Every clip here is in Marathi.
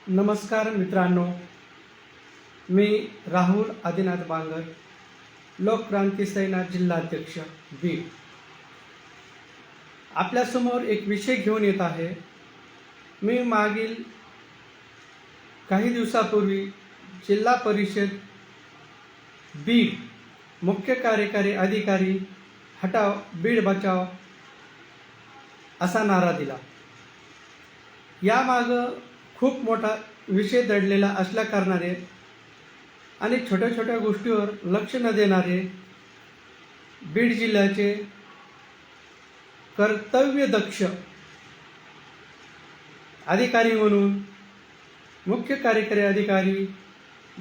नमस्कार मित्रांनो, मी राहुल आदिनाथ बांगर, लोकक्रांती सेना जिल्हाध्यक्ष बीड. आपल्यासमोर एक विषय घेऊन येत आहे. मी मागील काही दिवसापूर्वी जिल्हा परिषद बीड मुख्य कार्यकारी अधिकारी हटाव बीड बचाव असा नारा दिला. यामागं खूप मोठा विषय दडलेला असल्या कारणाने आणि छोट्या छोट्या गोष्टीवर लक्ष न देणारे बीड जिल्ह्याचे कर्तव्यदक्ष अधिकारी म्हणून मुख्य कार्यकारी अधिकारी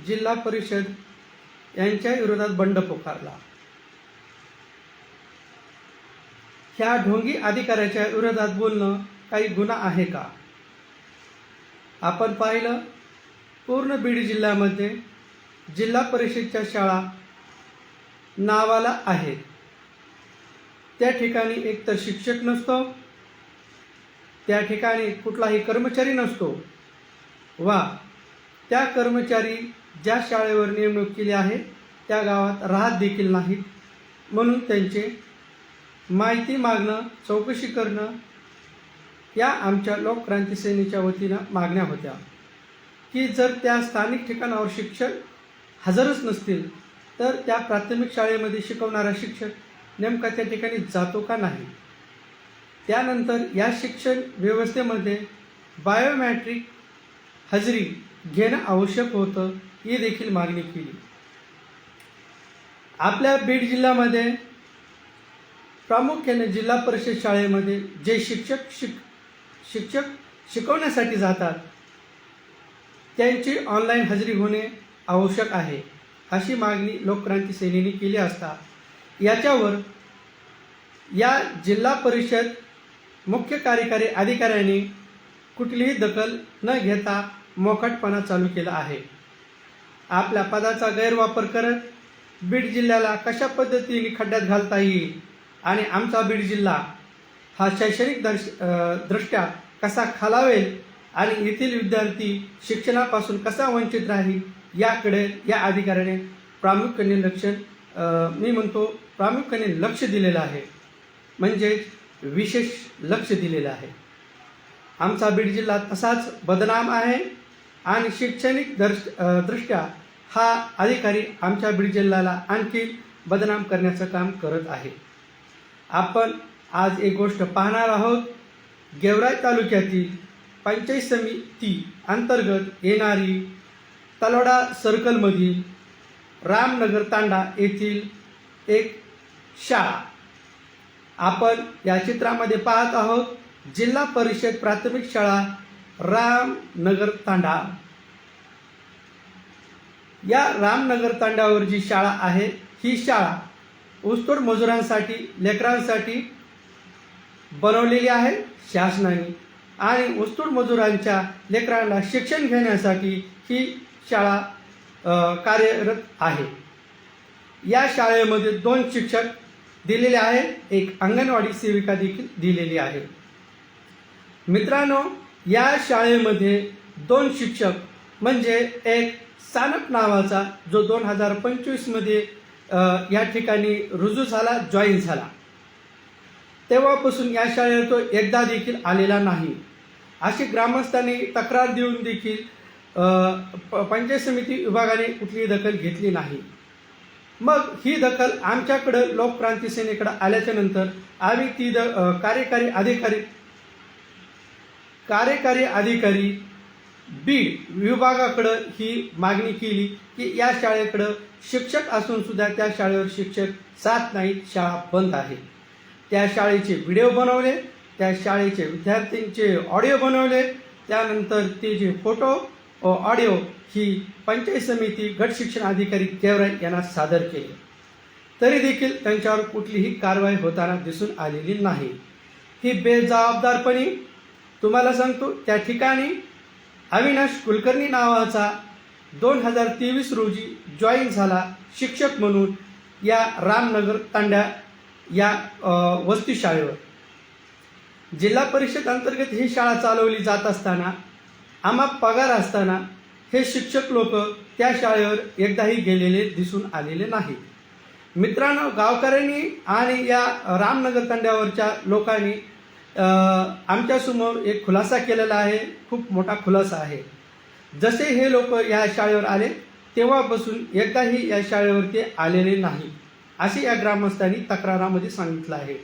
जिल्हा परिषद यांच्या विरोधात बंड पुकारला. ह्या ढोंगी अधिकाऱ्याच्या विरोधात बोलणं काही गुन्हा आहे का? आपण पाहिलं, पूर्ण बीड जिल्ह्यामध्ये जिल्हा परिषदच्या शाळा नावाला आहेत. त्या ठिकाणी एकतर शिक्षक नसतो, त्या ठिकाणी कुठलाही कर्मचारी नसतो, वा त्या कर्मचारी ज्या शाळेवर नेमणूक केली आहे त्या गावात राहत देखील नाहीत. म्हणून त्यांचे माहिती मागणं, चौकशी करणं या आमच्या लोकक्रांती सेनेच्या वतीनं मागण्या होत्या की जर त्या स्थानिक ठिकाणावर शिक्षक हजरच नसतील तर त्या प्राथमिक शाळेमध्ये शिकवणारा शिक्षक नेमका त्या ठिकाणी जातो का नाही. त्यानंतर या शिक्षण व्यवस्थेमध्ये बायोमॅट्रिक हजेरी घेणं आवश्यक होतं, ही देखील मागणी केली. आपल्या बीड जिल्ह्यामध्ये प्रामुख्याने जिल्हा परिषद शाळेमध्ये जे शिक्षक शिकवण्यासाठी जातात त्यांची ऑनलाईन हजेरी होणे आवश्यक आहे, अशी मागणी लोकक्रांती सेनेने केली असता याच्यावर या जिल्हा परिषद मुख्य कार्यकारी अधिकाऱ्यांनी कुठलीही दखल न घेता मोकाटपणा चालू केला आहे. आपल्या पदाचा गैरवापर करत बीड जिल्ह्याला कशा पद्धतीने खड्ड्यात घालता येईल आणि आमचा बीड जिल्हा हा शैक्षणिक दृष्ट्या कसा खालावेल आणि येथील विद्यार्थी शिक्षणापासून कसा वंचित राहील याकडे या अधिकाऱ्याने प्रामुख्याने लक्ष दिलेलं आहे, म्हणजे विशेष लक्ष दिलेलं आहे. आमचा बीड जिल्हा तसाच बदनाम आहे आणि शैक्षणिक दृष्ट्या हा अधिकारी आमच्या बीड जिल्ह्याला आणखी बदनाम करण्याचं काम करत आहे. आपण आज एक गोष्ट पाहणार आहोत. गेवराई तालुक्यातील पंचायत समिती अंतर्गत येणारी तलवडा सर्कलमधील रामनगर तांडा येथील एक शाळा आपण या चित्रामध्ये पाहत आहोत. जिल्हा परिषद प्राथमिक शाळा रामनगर तांडा. या रामनगर तांड्यावर जी शाळा आहे ही शाळा ऊसतोड मजुरांसाठी, लेकरांसाठी बनवलेली आहे शासनाने आणि ऊसतोड मजुरांच्या लेकरांना शिक्षण घेण्यासाठी ही शाळा कार्यरत आहे. या शाळेमध्ये 2 शिक्षक दिलेले आहेत, एक अंगणवाडी सेविका देखील दिलेली आहे. मित्रांनो, या शाळेमध्ये 2 शिक्षक म्हणजे एक सानप नावाचा जो 2025 मध्ये या ठिकाणी रुजू झाला, जॉईन झाला, तेव्हापासून या शाळेत तो एकदा देखील आलेला नाही. अशी ग्रामस्थांनी तक्रार देऊन देखील पंचायत समिती विभागाने कुठलीही दखल घेतली नाही. मग ही दखल आमच्याकडं लोकक्रांती सेनेकडे आल्याच्या नंतर आम्ही ती कार्यकारी अधिकारी बीड विभागाकडं ही मागणी केली की या शाळेकडं शिक्षक असून सुद्धा त्या शाळेवर शिक्षक जात नाहीत, शाळा बंद आहे. त्या शाळेचे व्हिडिओ बनवले, त्या शाळेचे विद्यार्थ्यांचे ऑडिओ बनवले, त्यानंतर ते जे फोटो ऑडिओ ही पंचायत समिती गट शिक्षण अधिकारी गेवराई यांना सादर केले. तरी देखील त्यांच्यावर कुठलीही कारवाई होताना दिसून आलेली नाही. ही बेजबाबदारपणी तुम्हाला सांगतो. त्या ठिकाणी अविनाश कुलकर्णी नावाचा 2023 रोजी जॉईन झाला शिक्षक म्हणून या रामनगर तांड्या या वस्ती शाळेवर. जिल्हा परिषद अंतर्गत ही शाळा चालवली जात असताना आम्हा पगार असताना हे शिक्षक लोक त्या शाळेवर एकदाही गेलेले दिसून आलेले नाहीत. मित्रांनो, गावकऱ्यांनी आणि या रामनगर तांड्यावरच्या लोकांनी आमच्यासमोर एक खुलासा केलेला आहे. खूप मोठा खुलासा आहे. जसे हे लोक या शाळेवर आले तेव्हापासून एकदाही या शाळेवर ते आलेले नाही असे या ग्रामस्थांनी तक्रारामध्ये सांगितलं आहे.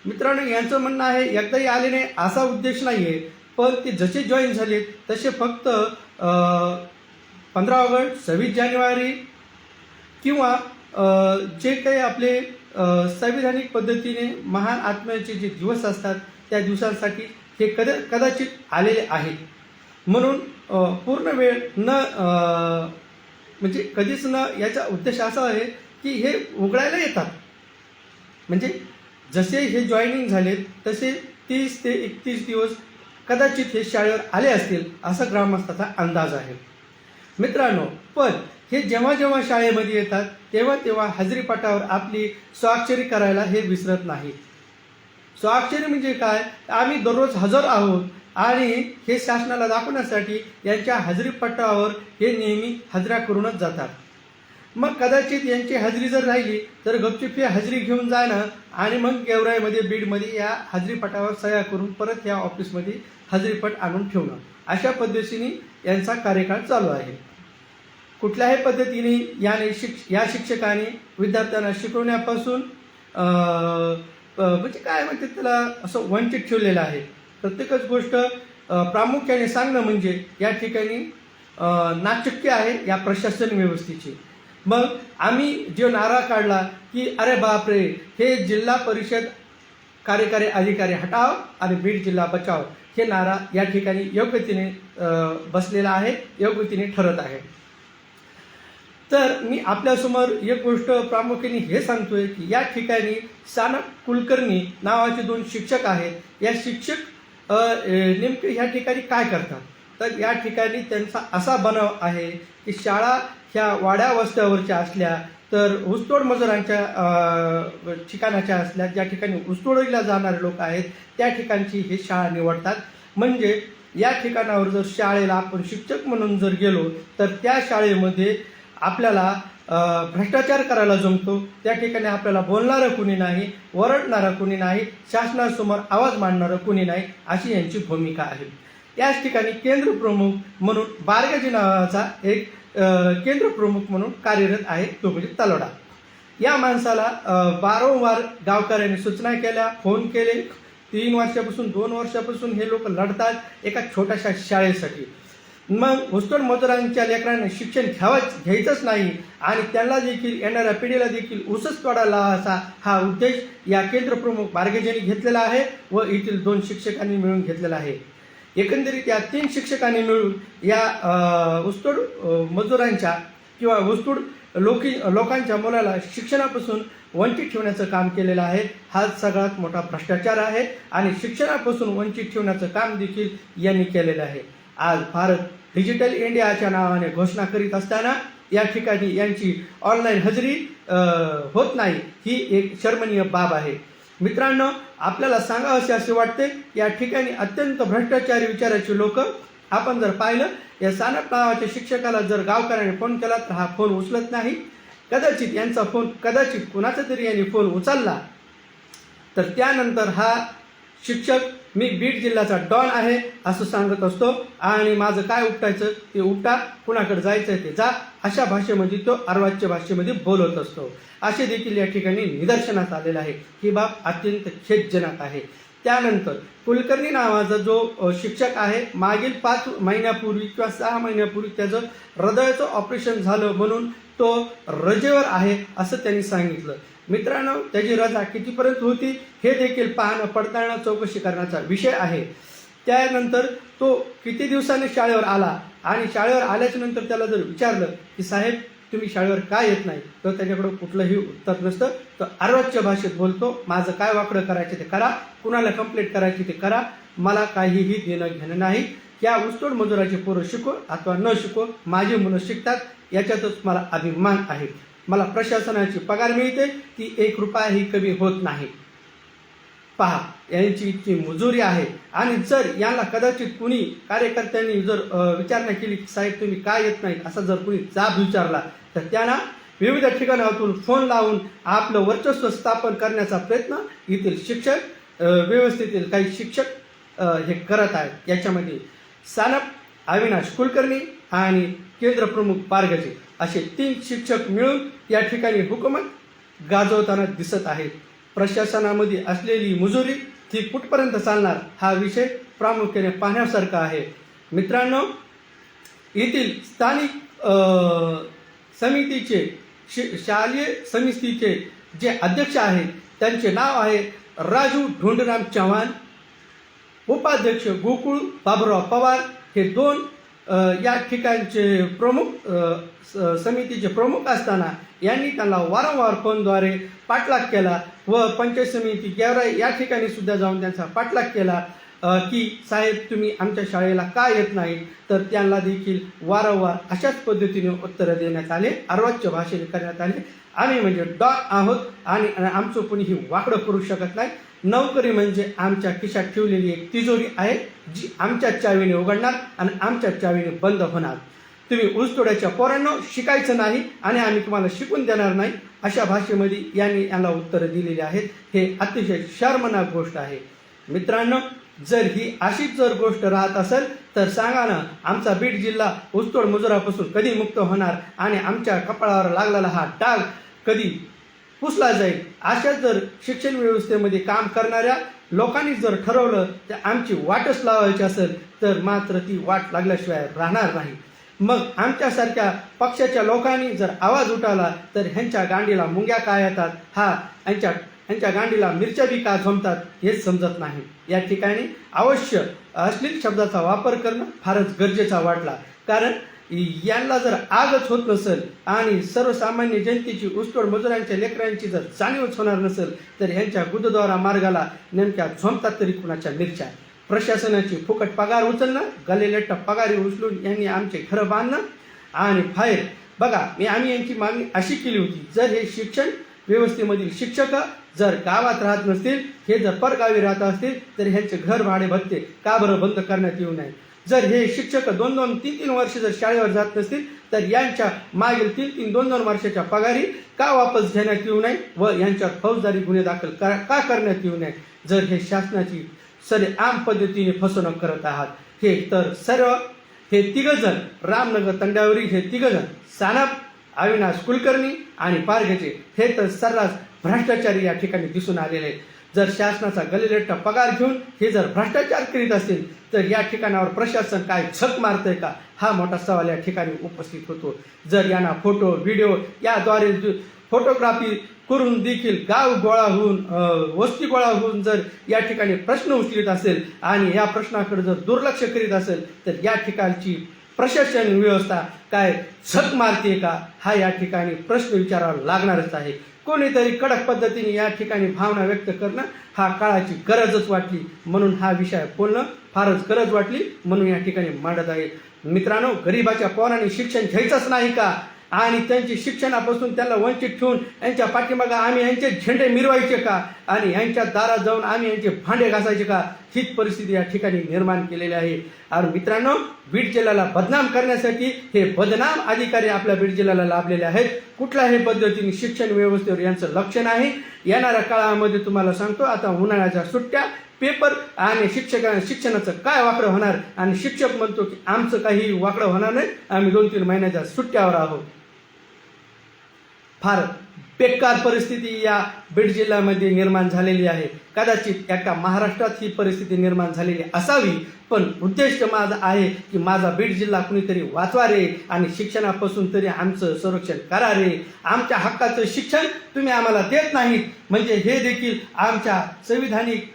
मित्रांनो, यांचं म्हणणं आहे एकदाही आले नाही असा उद्देश नाही आहे, पण ते जसे जॉईन झाले तसे फक्त 15 ऑगस्ट 26 जानेवारी किंवा जे काही आपले संविधानिक पद्धतीने महान आत्म्याचे जे दिवस असतात त्या दिवसांसाठी हे कदाचित आलेले आहेत. म्हणून पूर्ण वेळ न म्हणजे कधीच न, याचा उद्देश असा आहे की हे उघडायला येतात. म्हणजे जसे हे जॉईनिंग झालेत तसे 30 ते 31 दिवस कदाचित हे शाळेवर आले असतील असा ग्रामस्थाचा अंदाज आहे. मित्रांनो, पण हे जेव्हा जेव्हा शाळेमध्ये येतात तेव्हा तेव्हा हजेरीपटावर आपली स्वाक्षरी करायला हे विसरत नाहीत. स्वाक्षरी म्हणजे काय? आम्ही दररोज हजर आहोत आणि हे शासनाला दाखवण्यासाठी यांच्या हजेरीपटावर हे नेहमी हजऱ्या करूनच जातात. मग कदाचित यांची हजेरी जर राहिली तर गपचूप ही हजेरी घेऊन जाणं आणि मग गेवराईमध्ये बीडमध्ये या हजेरीपटावर सह्या करून परत या ऑफिसमध्ये हजेरीपट आणून ठेवणं, अशा पद्धतीने यांचा कार्यकाळ चालू आहे. कुठल्याही पद्धतीने या शिक्षकाने विद्यार्थ्यांना शिकवण्यापासून म्हणजे काय म्हणते त्याला असं वंचित ठेवलेलं आहे. प्रत्येकच गोष्ट प्रामुख्याने सांगणं म्हणजे या ठिकाणी नाचक्य आहे या प्रशासन व्यवस्थेची. मग आम्ही जो नारा काढला की अरे बापरे, हे जिल्हा परिषद कार्यकारी अधिकारी हटाव आणि बीड जिल्हा बचाव, हे नारा या ठिकाणी योग्यतेने बसलेला आहे, योग्यतेने ठरत आहे. तर मी आपल्यासमोर एक गोष्ट प्रामुख्याने हे सांगतोय की या ठिकाणी सानप कुलकर्णी नावाचे 2 शिक्षक आहेत. या शिक्षक नेमके या ठिकाणी काय करतात? तर या ठिकाणी त्यांचा असा बनाव आहे की शाळा ह्या वाड्या वस्त्यावरच्या असल्या तर ऊसतोड मजुरांच्या ठिकाणाच्या असल्या, ज्या ठिकाणी ऊसतोडीला जाणारे लोक आहेत त्या ठिकाणची हे शाळा निवडतात. म्हणजे या ठिकाणावर जर शाळेला आपण शिक्षक म्हणून जर गेलो तर त्या शाळेमध्ये आपल्याला भ्रष्टाचार करायला जमतो. त्या ठिकाणी आपल्याला बोलणारं कुणी नाही, ओरडणारं कुणी नाही, शासनासमोर आवाज मांडणारं कुणी नाही, अशी यांची भूमिका आहे. याच ठिकाणी केंद्र प्रमुख म्हणून बारगाजी नावाचा एक केंद्र प्रमुख म्हणून कार्यरत आहे, तो म्हणजे तलोडा. या माणसाला वारंवार गावकऱ्यांनी सूचना केल्या, फोन केले. 3 वर्षापासून 2 वर्षापासून हे लोक लढतात एका छोट्याशा शाळेसाठी. मग ऊसतोड मजुरांच्या लेकरांना शिक्षण घ्यायचंच नाही आणि त्यांना देखील, येणाऱ्या पिढीला देखील ऊसच तोडायला असा हा उद्देश या केंद्र प्रमुख बारगेजींनी घेतलेला आहे व येथील 2 शिक्षकांनी मिळून घेतलेला आहे. एकंदरीत या 3 शिक्षकांनी मिळून या ऊसतोड मजुरांच्या किंवा ऊसतोड लोकांच्या मुलाला शिक्षणापासून वंचित ठेवण्याचं काम केलेलं आहे. हा सगळ्यात मोठा भ्रष्टाचार आहे आणि शिक्षणापासून वंचित ठेवण्याचं काम देखील यांनी केलेलं आहे. आज भारत डिजिटल इंडियाच्या नावाने घोषणा करीत असताना या ठिकाणी यांची ऑनलाईन हजेरी होत नाही, ही एक शर्मनीय बाब आहे. मित्रांनो, आपल्याला सांगावसे असे वाटते, या ठिकाणी अत्यंत भ्रष्टाचारी विचाराचे लोक आपण जर पाहिलं, या सानप नावाच्या शिक्षकाला जर गावकऱ्याने फोन केला तर हा फोन उचलत नाही. कदाचित यांचा फोन कुणाचा तरी यांनी फोन उचलला तर त्यानंतर हा शिक्षक मी बीड जिल्ह्याचा डॉन आहे असं सांगत असतो आणि माझं काय उपटायचं ते उपटा, कुणाकडे जायचं ते जा, अशा भाषेमध्ये तो अर्वाच्य भाषेमध्ये बोलत असतो. असे देखील या ठिकाणी निदर्शनास आलेलं आहे. ही बाब अत्यंत खेदजनक आहे. त्यानंतर कुलकर्णी नावाचा जो शिक्षक आहे, मागील 5 महिन्यापूर्वी किंवा 6 महिन्यापूर्वी त्याचं हृदयाचं ऑपरेशन झालं म्हणून तो रजेवर आहे असं त्यांनी सांगितलं. मित्रांनो, त्याची रजा कितीपर्यंत होती हे देखील पाहणं, पडताळणं, चौकशी करण्याचा विषय आहे. त्यानंतर तो किती दिवसांनी शाळेवर आला आणि शाळेवर आल्याच्या नंतर त्याला जर विचारलं की साहेब तुम्ही शाळेवर का येत नाही, तर त्याच्याकडं कुठलंही उत्तर नसतं. तर अर्वाच्य भाषेत बोलतो, माझं काय वाकडं करायचं ते करा, कुणाला कंप्लेंट करायची ते करा, मला काहीही देणं घेणं नाही. या ऊसतोड मजुराची पोरं शिको अथवा न शिको, माझी मुलं शिकतात, याच्यातच मला अभिमान आहे. मला प्रशासनाची पगार मिळते, ती 1 रुपयाही कमी होत नाही. पहा यांची इतकी मजुरी आहे. आणि जर यांना कदाचित कुणी कार्यकर्त्यांनी जर विचारणा केली की साहेब तुम्ही का येत नाही असा जर कुणी जाब विचारला तर त्यांना विविध ठिकाणातून फोन लावून आपलं वर्चस्व स्थापन करण्याचा प्रयत्न येथील शिक्षक व्यवस्थेतील काही शिक्षक हे करत आहेत. याच्यामध्ये सानप, अविनाश कुलकर्णी आणि केंद्र प्रमुख पारगजे असे 3 शिक्षक मिळून या ठिकाणी हुकूमत गाजवताना दिसत आहेत. प्रशासनामध्ये असलेली मुजुरी ती कुठपर्यंत चालणार हा विषय प्रामुख्याने पाहण्यासारखा आहे. मित्रांनो, येथील स्थानिक समितीचे शालेय समितीचे जे अध्यक्ष आहेत त्यांचे नाव आहे राजू ढोंडराम चव्हाण, उपाध्यक्ष गोकुळ बाबुराव पवार. हे 2 या ठिकाणचे प्रमुख समितीचे प्रमुख असताना यांनी त्यांना वारंवार फोनद्वारे पाठलाग केला व पंचायत समिती गेवराई या ठिकाणी सुद्धा जाऊन त्यांचा पाठलाग केला की साहेब तुम्ही आमच्या शाळेला का येत नाही. तर त्यांना देखील वारंवार अशाच पद्धतीने उत्तरं देण्यात आले, अर्वाच्य भाषेने करण्यात आले. आम्ही म्हणजे डॉन आहोत आणि आमचं कोणीही वाकडं करू शकत नाही. नोकरी म्हणजे आमच्या खिशात ठेवलेली एक तिजोरी आहे जी आमच्या चावीने उघडणार आणि आमच्या चावीने बंद होणार. तुम्ही ऊसतोड्याच्या पोरांनो शिकायचं नाही आणि आम्ही तुम्हाला शिकून देणार नाही अशा भाषेमध्ये यांना उत्तरं दिलेली आहेत. हे अतिशय शर्मनाक गोष्ट आहे. मित्रांनो, जर ही अशीच जर गोष्ट राहत असेल तर सांगा ना, आमचा बीड जिल्हा ऊसतोड मजुरापासून कधी मुक्त होणार आणि आमच्या कपाळावर लागलेला हा डाग कधी पुसला जाईल. अशा जर शिक्षण व्यवस्थेमध्ये काम करणाऱ्या लोकांनी जर ठरवलं तर आमची वाटच लावायची असेल तर मात्र ती वाट लागल्याशिवाय राहणार नाही. मग आमच्यासारख्या पक्षाच्या लोकांनी जर आवाज उठवला तर ह्यांच्या गांडीला मुंग्या का येतात, ह्यांच्या गांडीला मिरच्या बी का झोंबतात हेच समजत नाही. या ठिकाणी अवश्य अश्लील शब्दाचा वापर करणं फारच गरजेचा वाटला. कारण यांना जर आगच होत नसेल आणि सर्वसामान्य जनतेची ऊसतोड मजुरांच्या लेकरांची जर जाणीवच होणार नसेल तर ह्यांच्या गुदद्वारा मार्गाला नेमक्या झोंबतात तरी कुणाच्या मिरच्या. प्रशासनाची फुकट पगार उचलणं, गलेलेट पगारी उचलून यांनी आमचे घरं बांधणं आणि बाहेर बघा आम्ही यांची मागणी अशी केली होती, जर हे शिक्षण व्यवस्थेमधील शिक्षक जर गावात राहत नसतील, हे जर परगावी राहत असतील तर ह्यांचे घर भाडे भत्ते का बरं बंद करण्यात येऊ नये. जर हे शिक्षक 2-2, 3-3 वर्ष जर शाळेवर जात नसतील तर यांच्या मागील 3-3, 2-2 वर्षाच्या पगारी का वापस घेण्यात येऊ नये व यांच्यावर फौजदारी गुन्हे दाखल का करण्यात येऊ नये. जर हे शासनाची सरेआम पद्धतीने फसवणूक करत आहात. हे तर सर्व हे 3 जण रामनगर तंड्यावरील हे 3 जण सानप, अविनाश कुलकर्णी आणि पारगजे हे तर सर्रास भ्रष्टाचारी या ठिकाणी दिसून आलेले आहेत. जर शासनाचा गलेलेट्टा पगार घेऊन हे जर भ्रष्टाचार करीत असतील तर या ठिकाणावर प्रशासन काय झक मारतंय का हा मोठा सवाल या ठिकाणी उपस्थित होतो. जर यांना फोटो व्हिडिओ याद्वारे फोटोग्राफी करून देखील गाव गोळा होऊन वस्ती गोळा होऊन जर या ठिकाणी प्रश्न उचलित असेल आणि या प्रश्नाकडे जर दुर्लक्ष करीत असेल तर या ठिकाणची प्रशासन व्यवस्था काय झक मारते का हा या ठिकाणी प्रश्न विचारावा लागणारच आहे. कोणीतरी कडक पद्धतीने या ठिकाणी भावना व्यक्त करणं हा काळाची गरजच वाटली म्हणून हा विषय बोलणं फारच गरज वाटली म्हणून या ठिकाणी मांडत आहे. मित्रांनो, गरिबाच्या पोरांनी शिक्षण घ्यायचंच नाही का आणि त्यांची शिक्षणापासून त्यांना वंचित ठेवून यांच्या पाठीमागे आम्ही यांचे झेंडे मिरवायचे का आणि यांच्या दारात जाऊन आम्ही यांचे भांडे घासायचे का हीच परिस्थिती या ठिकाणी निर्माण केलेली आहे. आणि मित्रांनो, बीड जिल्ह्याला बदनाम करण्यासाठी हे बदनाम अधिकारी आपल्या बीड जिल्ह्याला लाभलेले आहेत. कुठल्याही पद्धतीने शिक्षण व्यवस्थेवर यांचं लक्ष नाही. येणाऱ्या काळामध्ये तुम्हाला सांगतो आता उन्हाळ्याच्या सुट्ट्या पेपर आणि शिक्षणाचं काय वाकडं होणार आणि शिक्षक म्हणतो की आमचं काही वाकडं होणार नाही, आम्ही 2-3 महिन्याच्या सुट्ट्यावर आहोत. फार बेकार परिस्थिती या बीड जिल्ह्यामध्ये निर्माण झालेली आहे. कदाचित एका महाराष्ट्रात ही परिस्थिती निर्माण झालेली असावी पण उद्देश माझा आहे की माझा बीड जिल्हा कुणीतरी वाचवा रे आणि शिक्षणापासून तरी आमचं संरक्षण करा रे. आमच्या हक्काचं शिक्षण तुम्ही आम्हाला देत नाहीत म्हणजे हे देखील आमच्या संविधानिक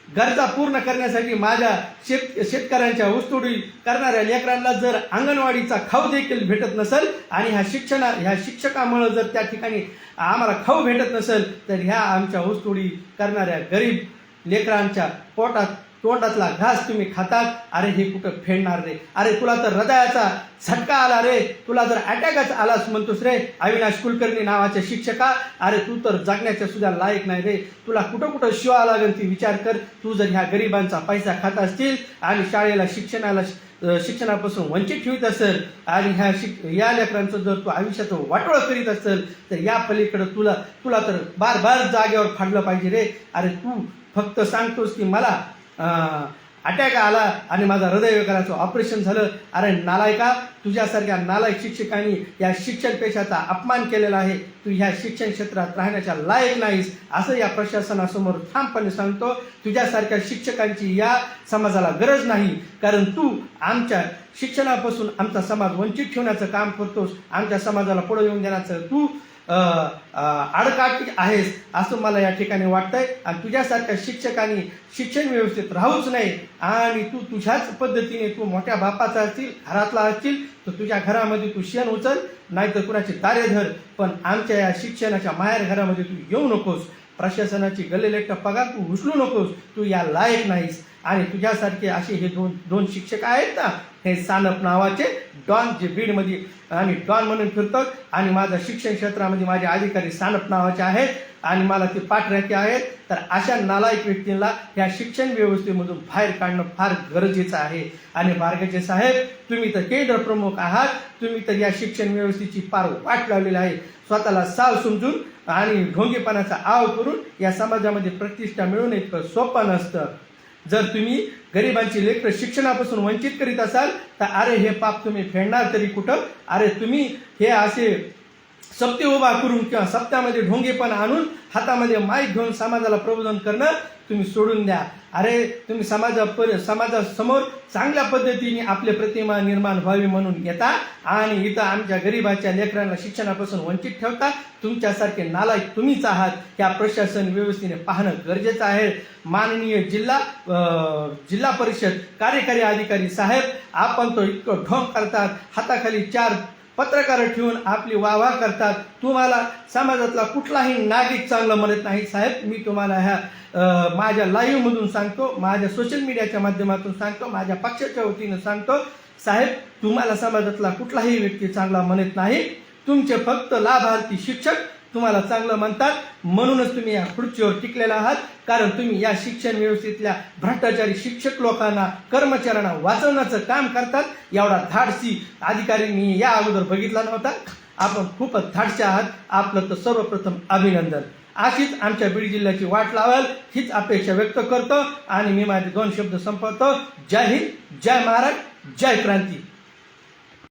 गरजा पूर्ण करण्यासाठी माझ्या शेतकऱ्यांच्या ऊसतोडी करणाऱ्या लेकरांना जर अंगणवाडीचा खाऊ देखील भेटत नसेल आणि ह्या शिक्षकामुळे जर त्या ठिकाणी आम्हाला खाऊ भेटत नसेल तर ह्या आमच्या ऊसतोडी करणाऱ्या गरीब लेकरांच्या पोटात तोंडातला घास तुम्ही खातात, अरे हे कुठं फेडणार रे? अरे तुला तर हृदयाचा झटका आला रे, तुला जर अटॅकच आलाच म्हणतोस रे अविनाश कुलकर्णी नावाच्या शिक्षका. अरे तू तर जगण्याच्या सुद्धा लायक नाही रे, तुला कुठं कुठं शिवा लागेल ती विचार कर. तू जर ह्या गरिबांचा पैसा खात असतील आणि शाळेला शिक्षणापासून वंचित ठेवत असेल आणि या लेकरांचं जर तू आयुष्याचं वाटोळं करीत असेल तर या पलीकडे तुला तर बार बार जागेवर फाडलं पाहिजे रे. अरे तू फक्त सांगतोस की मला अटॅक आला आणि माझा हृदयविकाराचं ऑपरेशन झालं. अरे नालायका, तुझ्यासारख्या नालायक शिक्षकांनी या शिक्षण पेशाचा अपमान केलेला आहे. तू ह्या शिक्षण क्षेत्रात राहण्याच्या लायक नाहीस असं या प्रशासनासमोर ठामपणे सांगतो. तुझ्यासारख्या शिक्षकांची या समाजाला गरज नाही, कारण तू आमच्या शिक्षणापासून आमचा समाज वंचित ठेवण्याचं काम करतोस. आमच्या समाजाला पुढे येऊन देण्याचं तू आडकाठी आहेस असं मला या ठिकाणी वाटतंय. आणि तुझ्यासारख्या शिक्षकांनी शिक्षण व्यवस्थेत राहूच नाही आणि तू तुझ्याच पद्धतीने तू मोठ्या बापाचा असतील, घरातला असतील तर तुझ्या घरामध्ये तू शेण उचल, नाहीतर कुणाचे दारे धर, पण आमच्या या शिक्षणाच्या माहेर घरामध्ये तू येऊ नकोस. प्रशासनाची गल्लेलेट पगार तू उचलू नकोस, तू या लायक नाहीस. आणि तुझ्यासारखे असे हे दोन शिक्षक आहेत ना, हे सानप नावाचे डॉन, जे बीडमध्ये आम्ही डॉन म्हणून फिरतो आणि माझ्या शिक्षण क्षेत्रामध्ये माझे अधिकारी सानप नावाचे आहेत आणि मला ते पाठराखी आहेत. तर अशा नालायक व्यक्तींना या शिक्षण व्यवस्थेमधून बाहेर काढणं फार गरजेचं आहे. आणि बारगजे साहेब, तुम्ही तर केंद्र प्रमुख आहात, तुम्ही तर या शिक्षण व्यवस्थेची फार वाट लावलेली आहे. स्वतःला साव समजून आणि ढोंगेपणाचा आव करून या समाजामध्ये प्रतिष्ठा मिळवणं इतकं सोपं नसतं. जर तुम्ही गरिबांची लेकरं शिक्षणापासून वंचित करीत असाल तर अरे हे पाप तुम्ही फेडणार तरी कुठं? अरे तुम्ही हे असे सप्ते उभा करून किंवा सप्त्यामध्ये ढोंगेपणा आणून हातामध्ये माईक घेऊन समाजाला प्रबोधन करणं तुम्ही सोडून द्या. अरे तुम्ही समाजासमोर चांगल्या पद्धतीने आपले प्रतिमा निर्माण व्हावी म्हणून येता आणि इथं आमच्या गरिबाच्या लेकरांना शिक्षणापासून वंचित ठेवता. तुमच्यासारखे नालायक तुम्हीच आहात. या प्रशासन व्यवस्थेने पाहणं गरजेचं आहे. माननीय जिल्हा परिषद कार्यकारी अधिकारी साहेब, आपण तो इतकं ढोंग करतात, हाताखाली 4 पत्रकार ठेवून आपली वाहवा करतात. तुम्हाला समाजातला कुठलाही नागरिक चांगलं म्हणत नाही साहेब. मी तुम्हाला ह्या माझ्या लाईव्ह मधून सांगतो, माझ्या सोशल मीडियाच्या माध्यमातून सांगतो, माझ्या पक्षाच्या वतीनं सांगतो साहेब, तुम्हाला समाजातला कुठलाही व्यक्ती चांगला म्हणत नाही. तुमचे फक्त लाभार्थी शिक्षक तुम्हाला चांगलं म्हणतात, म्हणूनच तुम्ही या खुर्चीवर टिकलेला आहात. कारण तुम्ही या शिक्षण व्यवस्थेतल्या भ्रष्टाचारी शिक्षक लोकांना, कर्मचाऱ्यांना वाचवण्याचं काम करतात. एवढा धाडसी अधिकारी मी या अगोदर बघितला नव्हता. आपण खूपच धाडसे आहात. आपलं तर सर्वप्रथम अभिनंदन. अशीच आमच्या बीड जिल्ह्याची वाट लावाल हीच अपेक्षा व्यक्त करतो आणि मी माझे 2 शब्द संपवतो. जय हिंद, जय महाराष्ट्र, जय क्रांती.